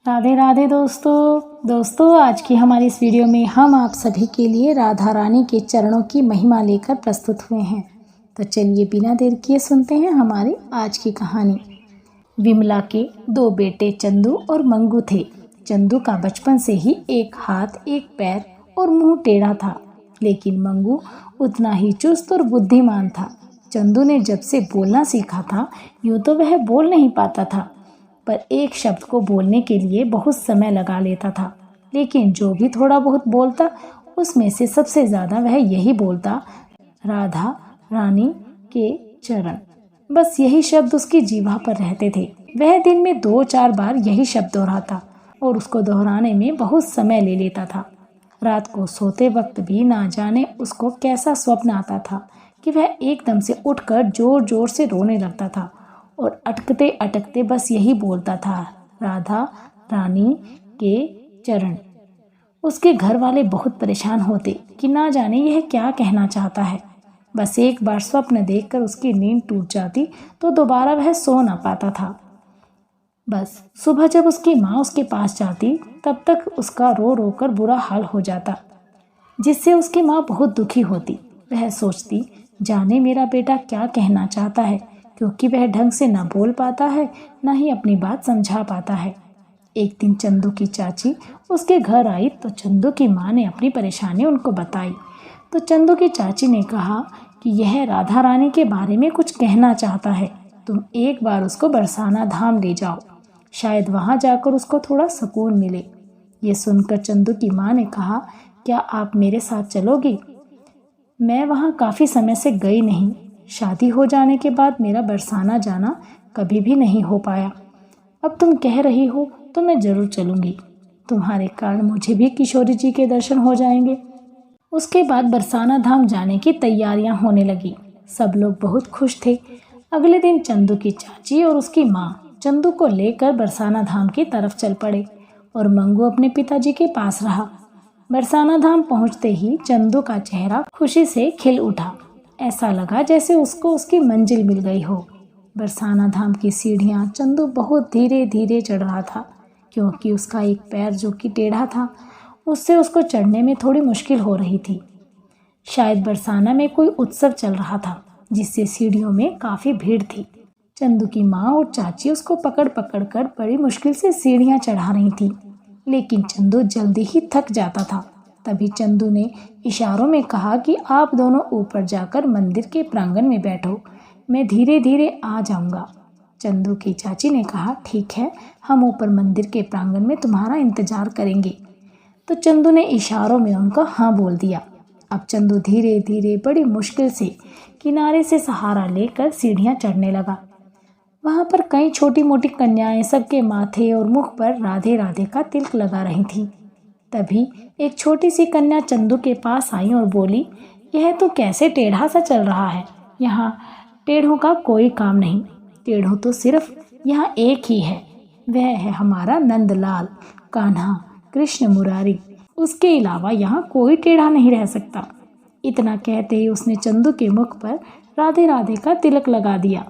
राधे राधे दोस्तों आज की हमारी इस वीडियो में हम आप सभी के लिए राधा रानी के चरणों की महिमा लेकर प्रस्तुत हुए हैं। तो चलिए बिना देर किए सुनते हैं हमारी आज की कहानी। विमला के दो बेटे चंदू और मंगू थे। चंदू का बचपन से ही एक हाथ एक पैर और मुंह टेढ़ा था, लेकिन मंगू उतना ही चुस्त और बुद्धिमान था। चंदू ने जब से बोलना सीखा था, यूँ तो वह बोल नहीं पाता था, पर एक शब्द को बोलने के लिए बहुत समय लगा लेता था। लेकिन जो भी थोड़ा बहुत बोलता, उसमें से सबसे ज़्यादा वह यही बोलता, राधा रानी के चरण। बस यही शब्द उसकी जीभा पर रहते थे। वह दिन में 2-4 बार यही शब्द दोहराता और उसको दोहराने में बहुत समय ले लेता था। रात को सोते वक्त भी ना जाने उसको कैसा स्वप्न आता था कि वह एकदम से उठकर जोर जोर से रोने लगता था और अटकते अटकते बस यही बोलता था, राधा रानी के चरण। उसके घर वाले बहुत परेशान होते कि ना जाने यह क्या कहना चाहता है। बस एक बार स्वप्न देखकर उसकी नींद टूट जाती तो दोबारा वह सो ना पाता था। बस सुबह जब उसकी माँ उसके पास जाती, तब तक उसका रो रो कर बुरा हाल हो जाता, जिससे उसकी माँ बहुत दुखी होती। वह सोचती, जाने मेरा बेटा क्या कहना चाहता है, क्योंकि वह ढंग से ना बोल पाता है, ना ही अपनी बात समझा पाता है। एक दिन चंदू की चाची उसके घर आई तो चंदू की माँ ने अपनी परेशानी उनको बताई। तो चंदू की चाची ने कहा कि यह राधा रानी के बारे में कुछ कहना चाहता है, तुम एक बार उसको बरसाना धाम ले जाओ, शायद वहाँ जाकर उसको थोड़ा सुकून मिले। ये सुनकर चंदू की माँ ने कहा, क्या आप मेरे साथ चलोगी? मैं वहाँ काफ़ी समय से गई नहीं। शादी हो जाने के बाद मेरा बरसाना जाना कभी भी नहीं हो पाया। अब तुम कह रही हो तो मैं ज़रूर चलूँगी। तुम्हारे कारण मुझे भी किशोरी जी के दर्शन हो जाएंगे। उसके बाद बरसाना धाम जाने की तैयारियां होने लगी। सब लोग बहुत खुश थे। अगले दिन चंदू की चाची और उसकी माँ चंदू को लेकर बरसाना धाम की तरफ चल पड़े और मंगू अपने पिताजी के पास रहा। बरसाना धाम पहुँचते ही चंदू का चेहरा खुशी से खिल उठा। ऐसा लगा जैसे उसको उसकी मंजिल मिल गई हो। बरसाना धाम की सीढ़ियाँ चंदू बहुत धीरे धीरे चढ़ रहा था, क्योंकि उसका एक पैर जो कि टेढ़ा था, उससे उसको चढ़ने में थोड़ी मुश्किल हो रही थी। शायद बरसाना में कोई उत्सव चल रहा था, जिससे सीढ़ियों में काफ़ी भीड़ थी। चंदू की माँ और चाची उसको पकड़ पकड़ कर बड़ी मुश्किल से सीढ़ियाँ चढ़ा रही थी, लेकिन चंदू जल्दी ही थक जाता था। तभी चंदू ने इशारों में कहा कि आप दोनों ऊपर जाकर मंदिर के प्रांगण में बैठो, मैं धीरे धीरे आ जाऊंगा। चंदू की चाची ने कहा, ठीक है, हम ऊपर मंदिर के प्रांगण में तुम्हारा इंतजार करेंगे। तो चंदू ने इशारों में उनको हाँ बोल दिया। अब चंदू धीरे धीरे बड़ी मुश्किल से किनारे से सहारा लेकर सीढ़ियाँ चढ़ने लगा। वहाँ पर कई छोटी मोटी कन्याएं सबके माथे और मुख पर राधे राधे का तिलक लगा रही थीं। तभी एक छोटी सी कन्या चंदू के पास आई और बोली, यह तो कैसे टेढ़ा सा चल रहा है, यहाँ टेढ़ों का कोई काम नहीं। टेढ़ों तो सिर्फ यहाँ एक ही है, वह है हमारा नंदलाल, कान्हा, कृष्ण मुरारी। उसके अलावा यहाँ कोई टेढ़ा नहीं रह सकता। इतना कहते ही उसने चंदू के मुख पर राधे राधे का तिलक लगा दिया।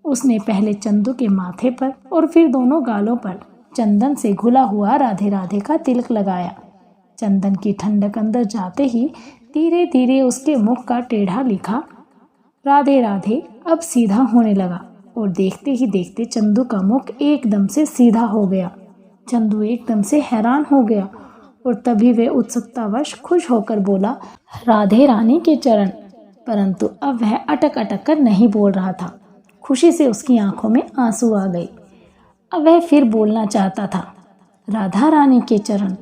उसने पहले चंदू के माथे पर और फिर दोनों गालों पर चंदन से घुला हुआ राधे राधे का तिलक लगाया। चंदन की ठंडक अंदर जाते ही धीरे धीरे उसके मुख का टेढ़ा लिखा राधे राधे अब सीधा होने लगा और देखते ही देखते चंदू का मुख एकदम से सीधा हो गया। चंदू एकदम से हैरान हो गया और तभी वह उत्सुकतावश खुश होकर बोला, राधे रानी के चरण। परंतु अब वह अटक अटक कर नहीं बोल रहा था। खुशी से उसकी आंखों में आंसू आ गए। अब वह फिर बोलना चाहता था, राधा रानी के चरण,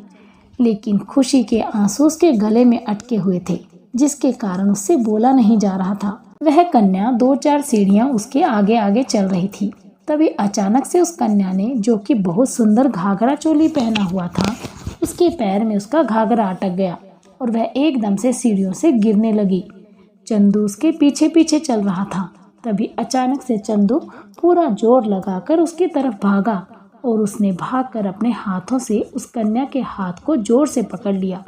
लेकिन खुशी के आंसू उसके गले में अटके हुए थे, जिसके कारण उससे बोला नहीं जा रहा था। वह कन्या 2-4 सीढ़ियां उसके आगे आगे चल रही थी। तभी अचानक से उस कन्या ने, जो कि बहुत सुंदर घाघरा चोली पहना हुआ था, उसके पैर में उसका घाघरा अटक गया और वह एकदम से सीढ़ियों से गिरने लगी। चंदू उसके पीछे पीछे चल रहा था। तभी अचानक से चंदू पूरा जोर लगाकर उसकी तरफ भागा और उसने भागकर अपने हाथों से उस कन्या के हाथ को जोर से पकड़ लिया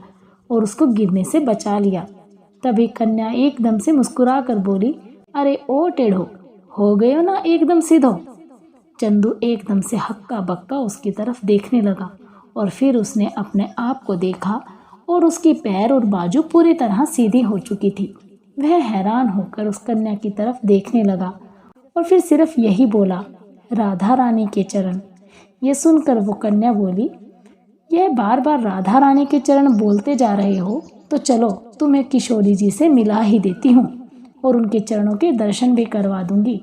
और उसको गिरने से बचा लिया। तभी कन्या एकदम से मुस्कुरा कर बोली, अरे ओ टेढ़ो, हो गए हो ना एकदम सीधो। चंदू एकदम से हक्का बक्का उसकी तरफ देखने लगा और फिर उसने अपने आप को देखा और उसकी पैर और बाजू पूरी तरह सीधी हो चुकी थी। वह हैरान होकर उस कन्या की तरफ देखने लगा और फिर सिर्फ यही बोला, राधा रानी के चरण। ये सुनकर वो कन्या बोली, यह बार बार राधा रानी के चरण बोलते जा रहे हो, तो चलो तुम्हें किशोरी जी से मिला ही देती हूँ और उनके चरणों के दर्शन भी करवा दूंगी।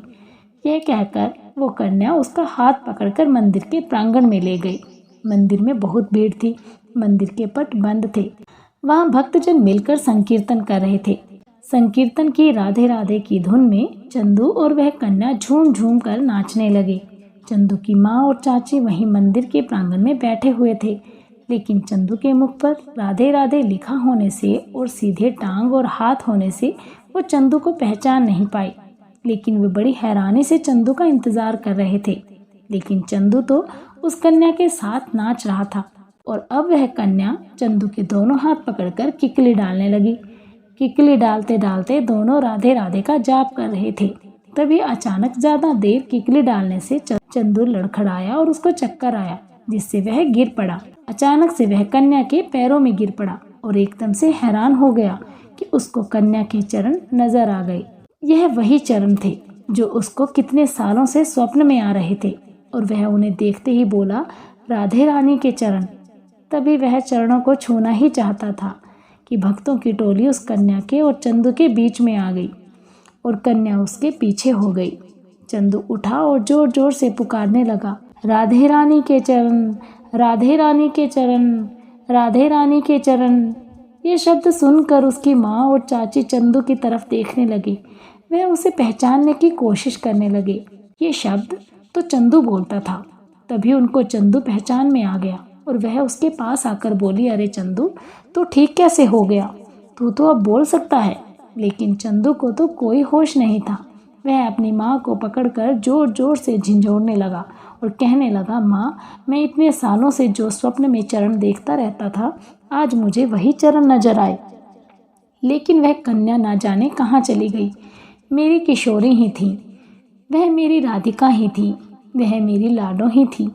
यह कहकर वो कन्या उसका हाथ पकड़कर मंदिर के प्रांगण में ले गई। मंदिर में बहुत भीड़ थी। मंदिर के पट बंद थे। वहाँ भक्तजन मिलकर संकीर्तन कर रहे थे। संकीर्तन की राधे राधे की धुन में चंदू और वह कन्या झूम झूम कर नाचने लगे। चंदू की माँ और चाची वहीं मंदिर के प्रांगण में बैठे हुए थे, लेकिन चंदू के मुख पर राधे राधे लिखा होने से और सीधे टांग और हाथ होने से वो चंदू को पहचान नहीं पाई। लेकिन वे बड़ी हैरानी से चंदू का इंतजार कर रहे थे। लेकिन चंदू तो उस कन्या के साथ नाच रहा था और अब वह कन्या चंदू के दोनों हाथ पकड़कर किकली डालने लगी। किकली डालते डालते दोनों राधे राधे का जाप कर रहे थे। तभी अचानक ज्यादा देर किकली डालने से चंदू लड़खड़ाया और उसको चक्कर आया, जिससे वह गिर पड़ा। अचानक से वह कन्या के पैरों में गिर पड़ा और एकदम से हैरान हो गया कि उसको कन्या के चरण नजर आ गए। यह वही चरण थे जो उसको कितने सालों से स्वप्न में आ रहे थे और वह उन्हें देखते ही बोला, राधे रानी के चरण। तभी वह चरणों को छूना ही चाहता था कि भक्तों की टोली उस कन्या के और चंदू के बीच में आ गई और कन्या उसके पीछे हो गई। चंदू उठा और जोर जोर से पुकारने लगा, राधे रानी के चरण, राधे रानी के चरण, राधे रानी के चरण। ये शब्द सुनकर उसकी माँ और चाची चंदू की तरफ देखने लगी। वह उसे पहचानने की कोशिश करने लगे। ये शब्द तो चंदू बोलता था। तभी उनको चंदू पहचान में आ गया और वह उसके पास आकर बोली, अरे चंदू, तू ठीक कैसे हो गया? तू तो अब बोल सकता है। लेकिन चंदू को तो कोई होश नहीं था। वह अपनी माँ को पकड़कर जोर जोर से झंझोड़ने लगा और कहने लगा, माँ, मैं इतने सालों से जो स्वप्न में चरण देखता रहता था, आज मुझे वही चरण नजर आए। लेकिन वह कन्या ना जाने कहाँ चली गई। मेरी किशोरी ही थी, वह मेरी राधिका ही थी, वह मेरी लाडो ही थी।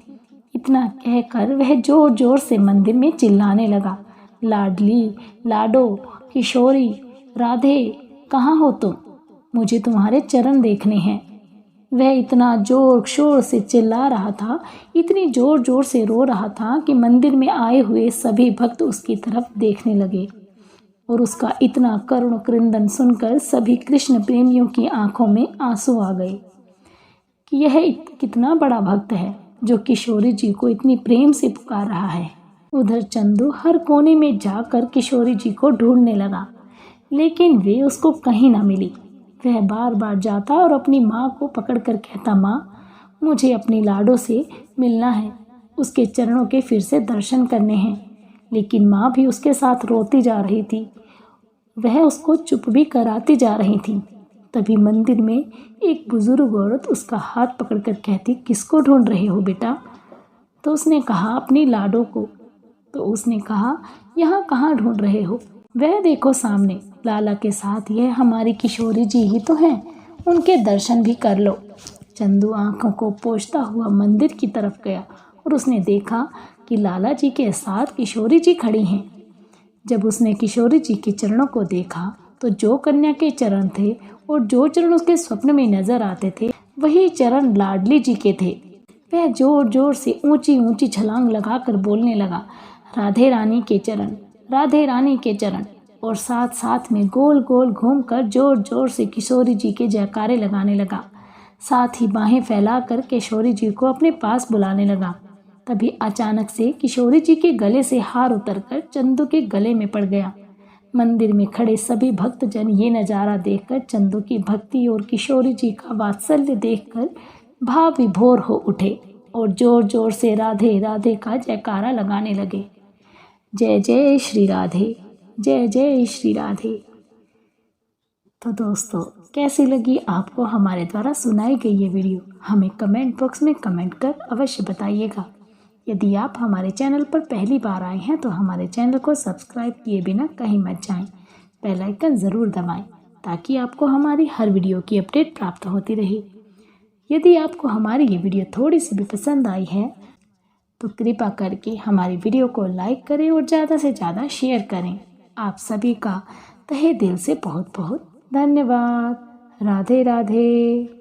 इतना कहकर वह जोर जोर से मंदिर में चिल्लाने लगा, लाडली, लाडो, किशोरी, राधे, कहाँ हो तुम? मुझे तुम्हारे चरण देखने हैं। वह इतना जोर शोर से चिल्ला रहा था, इतनी जोर जोर से रो रहा था कि मंदिर में आए हुए सभी भक्त उसकी तरफ देखने लगे और उसका इतना करुण क्रंदन सुनकर सभी कृष्ण प्रेमियों की आंखों में आंसू आ गए कि यह कितना बड़ा भक्त है जो किशोरी जी को इतनी प्रेम से पुकार रहा है। उधर चंदू हर कोने में जाकर किशोरी जी को ढूंढने लगा, लेकिन वे उसको कहीं ना मिली। वह बार बार जाता और अपनी माँ को पकड़कर कहता, माँ, मुझे अपनी लाडो से मिलना है, उसके चरणों के फिर से दर्शन करने हैं। लेकिन माँ भी उसके साथ रोती जा रही थी। वह उसको चुप भी कराती जा रही थी। तभी मंदिर में एक बुजुर्ग औरत उसका हाथ पकड़कर कहती, किसको ढूंढ रहे हो बेटा? तो उसने कहा, अपनी लाडो को। तो उसने कहा, यहाँ कहाँ ढूंढ रहे हो? वह देखो सामने, लाला के साथ यह हमारी किशोरी जी ही तो हैं, उनके दर्शन भी कर लो। चंदू आंखों को पोंछता हुआ मंदिर की तरफ गया और उसने देखा कि लाला जी के साथ किशोरी जी खड़ी हैं। जब उसने किशोरी जी के चरणों को देखा तो जो कन्या के चरण थे और जो चरण उसके स्वप्न में नजर आते थे, वही चरण लाडली जी के थे। वह जोर जोर से ऊंची ऊंची छलांग लगाकर बोलने लगा, राधे रानी के चरण, राधे रानी के चरण। और साथ साथ में गोल गोल घूमकर जोर जोर से किशोरी जी के जयकारे लगाने लगा। साथ ही बाहें फैलाकर किशोरी जी को अपने पास बुलाने लगा। तभी अचानक से किशोरी जी के गले से हार उतरकर चंदू के गले में पड़ गया। मंदिर में खड़े सभी भक्तजन ये नज़ारा देखकर चंदू की भक्ति और किशोरी जी का वात्सल्य देखकर भाव विभोर हो उठे और जोर जोर से राधे राधे का जयकारा लगाने लगे। जय जय श्री राधे, जय जय श्री राधे। तो दोस्तों, कैसी लगी आपको हमारे द्वारा सुनाई गई ये वीडियो? हमें कमेंट बॉक्स में कमेंट कर अवश्य बताइएगा। यदि आप हमारे चैनल पर पहली बार आए हैं तो हमारे चैनल को सब्सक्राइब किए बिना कहीं मत जाएं। बेल आइकन ज़रूर दबाएं ताकि आपको हमारी हर वीडियो की अपडेट प्राप्त होती रहे। यदि आपको हमारी ये वीडियो थोड़ी सी भी पसंद आई है तो कृपा करके हमारी वीडियो को लाइक करें और ज़्यादा से ज़्यादा शेयर करें। आप सभी का तहे दिल से बहुत बहुत धन्यवाद। राधे राधे।